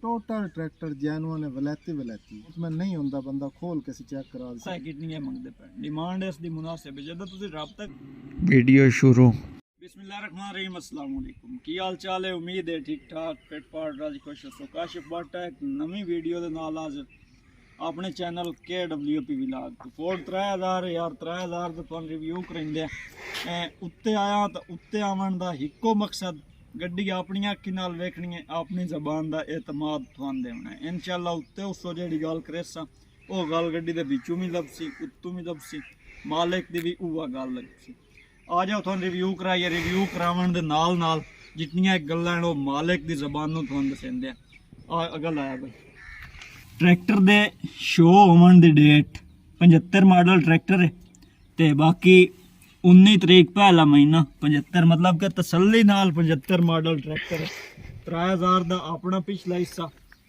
Total tractor genuine है, वलैती उसमें नहीं होंदा, बंदा खोल के चेक करा दे। कितनी है मंगदे पे डिमांड इस दी मुनासिब है जदा तुसी राबता। वीडियो शुरू। बिस्मिल्लाहिर्रहमानिर्रहीम, अस्सलाम वालेकुम। की हाल चाल है? उम्मीद है ठीक ठाक, फिट फाट राजी खुश हो। काशिफ भट्ट है एक नवी वीडियो दे नाल हाजिर अपने चैनल KWP व्लॉग। तो फोर्ड 3000 यार 3000 तो तुहानू रिव्यू करेंदे उत्ते आया तो उत्ते आवन दा इक्को मकसद, गड्डी अपनी अखी नाल वेखनी है, अपनी जबान दा एतमाद तुहानू देना है इंशाअल्लाह। उत्ते उसो जेहड़ी गल करेसा वो गल गड्डी दे विचों भी लभसी, उत्तों भी लभसी, मालिक दी भी उवा गल लभसी। आ जाओ तुहानू रिव्यू कराइए। रिव्यू करावन दे नाल नाल जितनियां गल्लां हैं वो मालिक दी जबानों तुहानू दसेंदे आ। गल आया भाई ट्रैक्टर दे शो होवन दी डेट 75 मॉडल ट्रैक्टर है ते बाकी 19 तरीक पहला महीना 75, मतलब कि तसल्ली नाल 75 मॉडल ट्रैक्टर है। 3000 दा अपना पिछला हिस्सा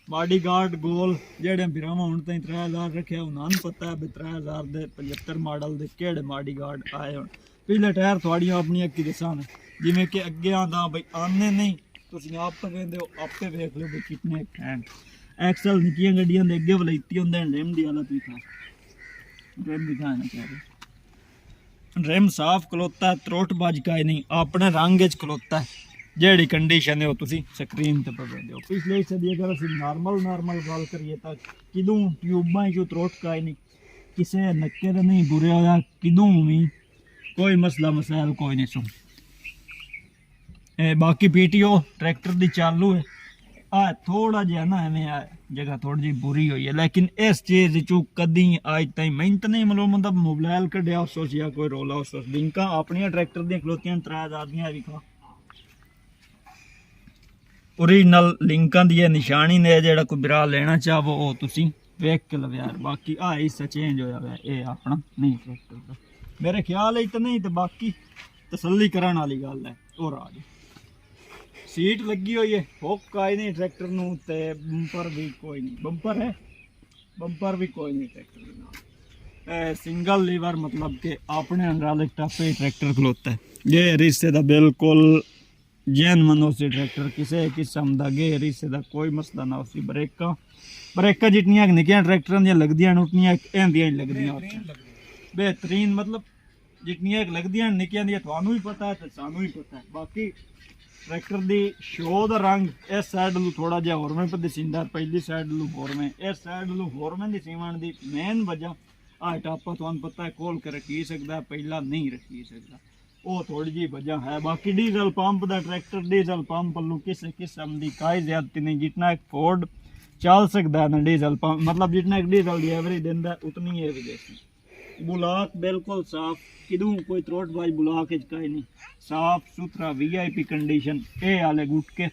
बॉडी गार्ड गोल जेहड़े बिरामा हुण ताईं 3000 रखे उन्होंने पता है भी 3000 दे 75 मॉडल दे केड़े बॉडी गार्ड आए होण। पिछले टायर थोड़ियां अपनी अक्की दसा ने, जिवें कि अगे आंदा भाई आने नहीं तुसीं आप तो कहंदे हो, आपे वेख लो भाई कितने हैंड एक्सल निक्कियां गड्डियां दे अगे वलैती हुंदे ने। रिम दी हालत दिखा, रिम दिखाना चाह रहे, रिम साफ खलोता है, त्रोट बाज का ही नहीं, अपने रंग च खलोता है। जेहड़ी कंडीशन है वो तुसी स्क्रीन ते पर देख। पिछले हिस्से दी अगर असं नॉर्मल गल करिए तो किदों ट्यूबां चो त्रोट का ही नहीं, किसी नक्के ते नहीं बुरे होया, किदों भी कोई मसला मसाइल कोई नहीं सुन। बाकी PTO ट्रैक्टर दी चालू है। थोड़ा जिहा ना एवं जगह थोड़ी जी बुरी हुई है, लेकिन इस चीज़ चू कदी अज तई मैं तो नहीं मालूम होंदा मोबाइल कड्ढिया उस या कोई रोला उस लिंकां अपनियां ट्रैक्टर दी खलोतियां 3000 दियां भी खा ओरिजिनल लिंकां दी निशानी ने जेहड़ा कोई बिरा लेना चाहो वो तुसी वेख के लव यार। बाकी हिस्सा चेंज होया हुआ ये अपना नहीं ट्रैक्टर का मेरे ख्याल है तो नहीं, तो बाकी तसल्ली करने वाली गल है। और आ जाओ सीट लगी हुई है, हुक आई नहीं ट्रैक्टर नूं ते बंपर भी कोई नहीं, बंपर है बंपर भी कोई नहीं ट्रैक्टर के नाल। सिंगल लीवर मतलब कि अपने अंडराले टापे ट्रैक्टर खलोता है। गेयर हिस्से दा बिल्कुल जैन मनो से ट्रैक्टर किसी किस्म का गेयर हिस्से का कोई मसला ना उसी। ब्रेक जितनियां निक्कियां ट्रैक्टर दियां लगदियां उतनियां इंदियां ही लगदियां बेहतरीन, मतलब जितनियां लगदियां निक्कियां दियां तुहानू भी पता है तो सानू भी पता है। बाकी ट्रैक्टर दी शो दा रंग इस साइड लू थोड़ा जिहा होरवें पर दिसींदा, पहली साइड लू होरवें, इस साइड लू होरवें दिसीवन दी मेन वजह टापा तुहानू पता है खोल के रखी सकदा है, पहला नहीं रखी सकदा, वो थोड़ी जी वजह है। बाकी डीजल पंप दा ट्रैक्टर डीजल पंप लू किसी किस्म की कोई ज्यादती नहीं, जितना एक फोर्ड चल सकता है ना डीजल पंप, मतलब जितना एक डीजल की एवरेज देंदा उतनी ही एवरेज। बुलाक बिल्कुल साफ, किदूं कोई त्रोटबाज बुलाक कहीं नहीं, साफ सुथरा VIP कंडीशन ए आले गुटके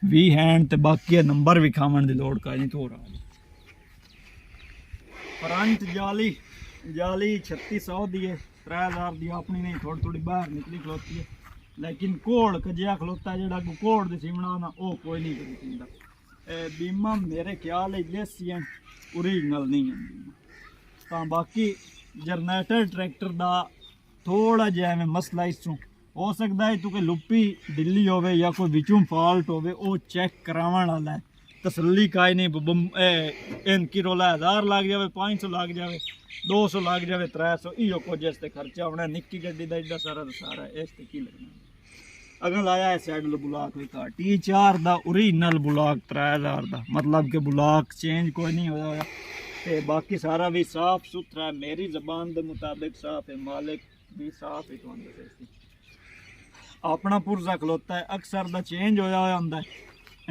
वी हैंड ते बाकी नंबर भी खावन की लोड़ का नहीं। थोड़ा फ्रंट जाली 3600 दी है, 3000 दी अपनी नहीं, थोड़ी बाहर निकली खलोती है, लेकिन कोड़ कजिया खलोता जेड़ा कोड़ दे सिमना ना वो कोई नहीं करी सींदा। बीमा मेरे ख्याल लेसियन ओरिजिनल नहीं है बीमा। तो बाकी जनरेटर ट्रैक्टर का थोड़ा जिहा में मसला इसूं हो सकता है तो कि लुप्पी ढिली होवे या कोई विचों फॉल्ट होवे, वो चेक करावन वाला है, तसल्ली काई नहीं। इनकी रोला 1000 लग जाए, 500 लग जाए, 200 लग जाए, 300 इो कुछ इस खर्चा होना। निक्की गड्डी का एडा सारा तो सारा इस की लगना। अगर लाया है सैडल बुलाक भी का T4 का ओरिजिनल बुलाक 3000 का, मतलब कि बुलाक चेंज कोई नहीं होया। ते बाकी सारा भी साफ सुथरा है, मेरी जबान के मुताबिक साफ है, मालिक भी साफ है। अपना पुरजा खलोता है, अक्सर दा चेंज होया होंदा है,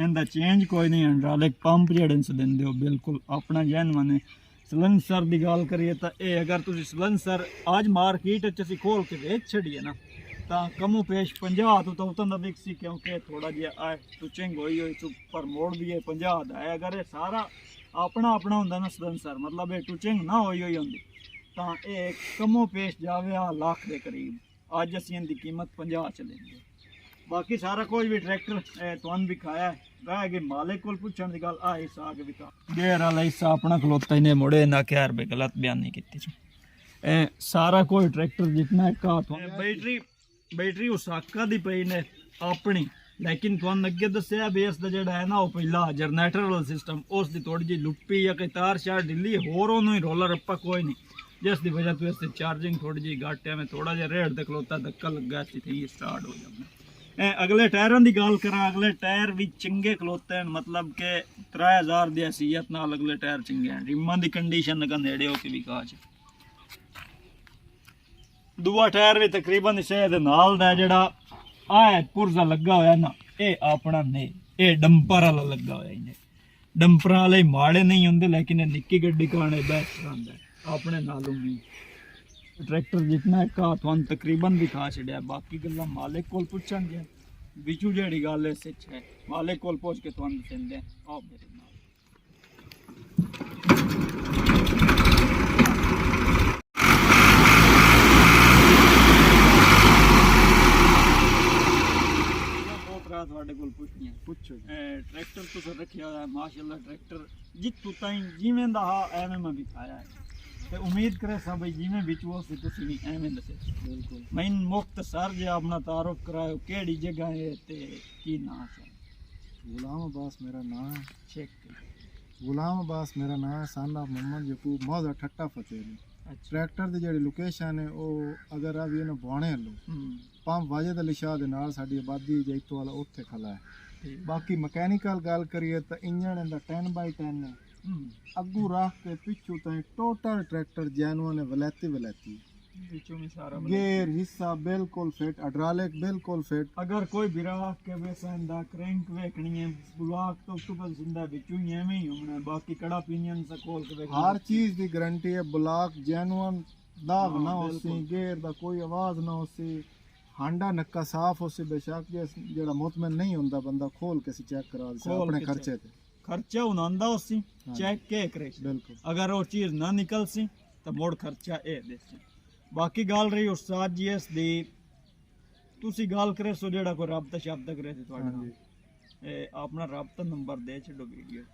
इनका चेंज कोई नहीं। हाइड्रोलिक पंप जेहड़े देंदे हो बिल्कुल अपना जैनवन है। सलेंसर की गल करिए तो ये अगर तुम सलेंसर आज मार्केट असी खोल के वेच छड़िए ना तो कमो पेश 50 तो उतना बिक सी, क्योंकि थोड़ा जिहा आए टुचिंग हुई पर मोड़ भी है 50 का है। अगर ये सारा अपना अपना होंदा ना सलेंसर, मतलब ये टुचिंग ना हुई होंदी तो ये कमो पेश जावे लाख के करीब। अज असी इनकी कीमत 50 चलेंगे। बाकी सारा कुछ भी ट्रैक्टर तुहानू भी खाया है, रह गई मालिक को पुछण की गल। हिस्सा आगे भी गेयर वाला हिस्सा अपना खलोता ही ने मुड़े ना क्या रुपये गलत बयानी की। सारा कोई ट्रैक्टर जितना का बैटरी उसाका दी पई ने अपनी ਲੇਕਿਨ ਤੁਹਾਨੂੰ ਅੱਗੇ ਦੱਸਿਆ ਵੀ ਇਸ ਦਾ ਜਿਹੜਾ ਹੈ ਨਾ ਉਹ ਪਹਿਲਾ ਜਨਰੇਟਰ ਵਾਲਾ ਸਿਸਟਮ ਉਸ ਦੀ ਥੋੜੀ ਜਿਹੀ ਲੁੱਪੀ ਜਾਂ ਕੋਈ ਤਾਰ ਸ਼ਾਰ ਢਿੱਲੀ ਹੋਰ ਉਹਨੂੰ ਹੀ ਰੋਲਰ ਰੱਪਾ ਕੋਈ ਨਹੀਂ, ਜਿਸ ਦੀ ਵਜ੍ਹਾ ਤੋਂ ਇਸ ਦੀ ਚਾਰਜਿੰਗ ਥੋੜੀ ਜਿਹੀ ਘੱਟ ਹੈ। ਮੈਂ ਥੋੜਾ ਜਿਹਾ ਰੇੜ ਤੇ ਖਲੋਤਾ ਧੱਕਾ ਲੱਗਾ ਸੀ ਤੇ ਇਹ ਸਟਾਰਟ ਹੋ ਜਾਂਦਾ। ਅਗਲੇ ਟਾਇਰਾਂ ਦੀ ਗੱਲ ਕਰਾਂ, ਅਗਲੇ ਟਾਇਰ ਵੀ ਚੰਗੇ ਖਲੋਤੇ ਹਨ, मतलब ਕਿ 3000 ਦੀ ਹਸੀਅਤ ਨਾਲ ਅਗਲੇ ਟਾਇਰ ਚੰਗੇ ਹਨ। ਰਿਮਾਂ ਦੀ ਕੰਡੀਸ਼ਨ ਲਗਾ ਨੇੜੇ ਹੋ ਕੇ ਵੀ ਕਾਚ। ਦੂਆ ਟਾਇਰ ਵੀ ਤਕਰੀਬਨ ਇਸੇ ਦੇ ਨਾਲ ਦਾ ਜਿਹੜਾ ਆ ਪੁਰਜ਼ਾ ਲੱਗਾ ਹੋਇਆ ਨਾ, ਇਹ ਆਪਣਾ ਨਹੀਂ, ਇਹ ਡੰਪਰ ਵਾਲਾ ਲੱਗਾ ਹੋਇਆ ਇਹਨੇ। ਡੰਪਰ ਵਾਲੇ ਮਾੜੇ ਨਹੀਂ ਹੁੰਦੇ, ਲੇਕਿਨ ਇਹ ਨਿੱਕੀ ਗੱਡੀ ਕਾਣੇ ਬੈਸਟ ਰਹਿੰਦਾ ਆਪਣੇ ਨਾਲੋਂ ਵੀ। ट्रैक्टर जितना का तुम तकरीबन दिखा छड़िया, बाकी गल्लां मालिक कोल पुछांगे। बिचू जेड़ी गल है सच है, मालिक कोल पहुंच के तुम दसेंदे आओ मेरे नाल। ਤੁਹਾਡੇ ਕੋਲ ਪੁੱਛੀਆਂ ਪੁੱਛੋ। ਟਰੈਕਟਰ ਤੁਸੀਂ ਰੱਖਿਆ ਹੋਇਆ ਮਾਸ਼ਾਅੱਲਾ, ਟਰੈਕਟਰ ਜਿੱਥੋਂ ਤਾਈਂ ਜਿਵੇਂ ਦਾ ਐਵੇਂ ਮੈਂ ਵਿਖਾਇਆ ਹੈ ਤੇ ਉਮੀਦ ਕਰੇ ਸਭ ਜਿਵੇਂ ਵਿੱਚ ਉਹ ਸੀ ਤੁਸੀਂ ਵੀ ਐਵੇਂ ਦੱਸੇ। ਬਿਲਕੁਲ ਮੈਂ ਮੁਖਤਸਰ ਜਿਹਾ ਆਪਣਾ ਤਾਰਫ ਕਰਾਇਓ, ਕਿਹੜੀ ਜਗ੍ਹਾ ਹੈ ਤੇ ਕੀ ਨਾਮ ਹੈ? गुलाम अब्बास मेरा नाम है। चेक गुलाम अब्बास मेरा नाम है, सन ऑफ मोहम्मद यकूब मौजा ठट्टा फतेह। ट्रैक्टर ਦੀ ਜਿਹੜੀ ਲੋਕੇਸ਼ਨ ਹੈ ਉਹ ਅਗਰ ਆ ਵੀ ਇਹਨੂੰ ਬਾਣੇ ਲੋ ਪੰਪ ਵਾਜਦ ਅਲੀ ਸ਼ਾਹ ਦੇ ਨਾਲ ਸਾਡੀ ਆਬਾਦੀ ਜੈਤੋ ਵਾਲਾ ਉੱਥੇ ਖਲਾ ਹੈ। ਬਾਕੀ ਮਕੈਨੀਕਲ ਗੱਲ ਕਰੀਏ ਤਾਂ ਇੰਜਣ ਇਹਦਾ 10x10 ਹੈ। ਅੱਗੂ ਰੱਖ ਕੇ ਪਿੱਛੂ ਤਾਈਂ ਟੋਟਲ ਟਰੈਕਟਰ ਜੈਨੂਅਨ ਹੈ, ਵਲੈਤੀ ਵਿੱਚੋਂ ਵੀ ਸਾਰਾ ਗੇਅਰ ਹਿੱਸਾ ਬਿਲਕੁਲ ਫਿਟ, ਹਾਈਡ੍ਰੋਲਿਕ ਬਿਲकुल ਫਿਟ। ਅਗਰ ਕੋਈ ਬਿਰਾ ਕੇ ਵੇਸੰਦਾ ਕ੍ਰੈਂਕ ਵੇਖਣੀ ਹੈ ਬਲਾਕ ਤੋਂ ਉੱਪਰ ਸਿੰਦਾ ਵਿੱਚੋਂ ਹੀ ਐਵੇਂ ਹੀ ਹੋਣਾ, ਬਾਕੀ ਕੜਾ ਪੀਨੀਅਨ ਸਕੋਲ ਕੇ ਵੇਖ ਹਰ ਚੀਜ਼ ਦੀ ਗਾਰੰਟੀ ਹੈ। ਬਲਾਕ ਜੈਨੂਅਨ ਦਾਗ ਨਾ ਹੋਸੀ, ਗੇਅਰ ਦਾ ਕੋਈ ਆਵਾਜ਼ ਨਾ ਹੋਸੀ, ਹਾਂਡਾ ਨੱਕਾ ਸਾਫ਼ ਹੋਸੀ। ਬੇਸ਼ੱਕ ਜਿਹੜਾ ਮੁਤਮਨ ਨਹੀਂ ਹੁੰਦਾ ਬੰਦਾ ਖੋਲ ਕੇ ਚੈੱਕ ਕਰਾ ਦੇ ਆਪਣੇ ਖਰਚੇ ਤੇ। ਖਰਚਾ ਉਨਾਂਦਾ ਹੋਸੀ ਚੈੱਕ ਕੇ ਕਰੇ ਬਿਲਕੁਲ। ਅਗਰ ਉਹ ਚੀਜ਼ ਨਾ ਨਿਕਲ ਸੀ ਤਾਂ ਮੋੜ ਖਰਚਾ ਇਹ ਦੇ। ਬਾਕੀ ਗੱਲ ਰਹੀ ਉਸਤਾਦ ਜੀ ਇਸ ਦੀ, ਤੁਸੀਂ ਗੱਲ ਕਰੇ ਸੋ ਜਿਹੜਾ ਕੋਈ ਰਾਬਤਾ ਸ਼ਾਬਤਾ ਕਰੇ ਸੀ ਤੁਹਾਡੇ ਨਾਲ, ਇਹ ਆਪਣਾ ਰਾਬਤਾ ਨੰਬਰ ਦੇ ਛੱਡੋ ਵੀਡੀਓ 'ਚ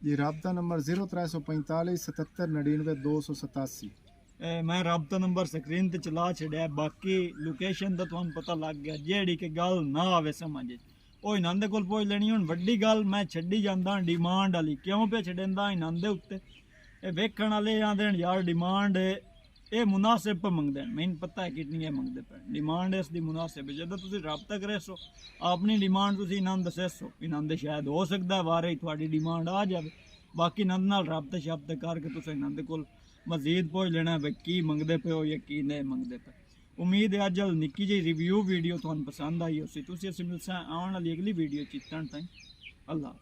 ਜੀ। ਰਾਬਤਾ ਨੰਬਰ 0345 77 99 287। ਮੈਂ ਰਾਬਤਾ ਨੰਬਰ ਸਕਰੀਨ ਤੇ ਚਲਾ ਛੱਡਿਆ। ਬਾਕੀ ਲੋਕੇਸ਼ਨ ਦਾ ਤੁਹਾਨੂੰ ਪਤਾ ਲੱਗ ਗਿਆ, ਜਿਹੜੀ ਕਿ ਗੱਲ ਨਾ ਆਵੇ ਸਮਝ ਉਹ ਇਹਨਾਂ ਦੇ ਕੋਲ ਪਹੁੰਚ ਲੈਣੀ। ਹੁਣ ਵੱਡੀ ਗੱਲ ਮੈਂ ਛੱਡੀ ਜਾਂਦਾ ਡਿਮਾਂਡ ਵਾਲੀ, ਕਿਉਂ ਪਿਆ ਛੱਡਦਾ ਇਹਨਾਂ ਦੇ ਉੱਤੇ? ਇਹ ਵੇਖਣ ਵਾਲੇ ਆਂਦੇ ਯਾਰ ਡਿਮਾਂਡ ਇਹ ਮੁਨਾਸਿਬ ਪਰ ਮੰਗਦੇ ਨੇ, ਮੈਨੂੰ ਪਤਾ ਹੈ ਕਿੰਨੀ ਮੰਗਦੇ ਪਏ। ਡਿਮਾਂਡ ਇਸ ਦੀ ਮੁਨਾਸਿਬ ਹੈ। ਜਦੋਂ ਤੁਸੀਂ ਰਾਬਤਾ ਕਰੇ ਸੋ ਆਪਣੀ ਡਿਮਾਂਡ ਤੁਸੀਂ ਇਹਨਾਂ ਨੂੰ ਦੱਸੇ ਸੋ, ਇਹਨਾਂ ਦੇ ਸ਼ਾਇਦ ਹੋ ਸਕਦਾ ਵਾਰੇ ਤੁਹਾਡੀ ਡਿਮਾਂਡ ਆ ਜਾਵੇ। ਬਾਕੀ ਇਹਨਾਂ ਨਾਲ ਰਾਬਤਾ ਸ਼ਾਬਤਾ ਕਰਕੇ ਤੁਸੀਂ ਇਹਨਾਂ ਦੇ ਕੋਲ ਮਜ਼ੀਦ ਪਹੁੰਚ ਲੈਣਾ ਬਈ ਕੀ ਮੰਗਦੇ ਪਏ ਹੋ ਜਾਂ ਕੀ ਨਹੀਂ ਮੰਗਦੇ ਪਏ। ਉਮੀਦ ਹੈ ਅੱਜ ਨਿੱਕੀ ਜਿਹੀ ਰਿਵਿਊ ਵੀਡੀਓ ਤੁਹਾਨੂੰ ਪਸੰਦ ਆਈ ਹੋਸੀ। ਤੁਸੀਂ ਅਸੀਂ ਮਿਲਸਾਂ ਆਉਣ ਵਾਲੀ ਅਗਲੀ ਵੀਡੀਓ ਚਿੱਤਣ ਤਾਈਂ। ਅੱਲਾ।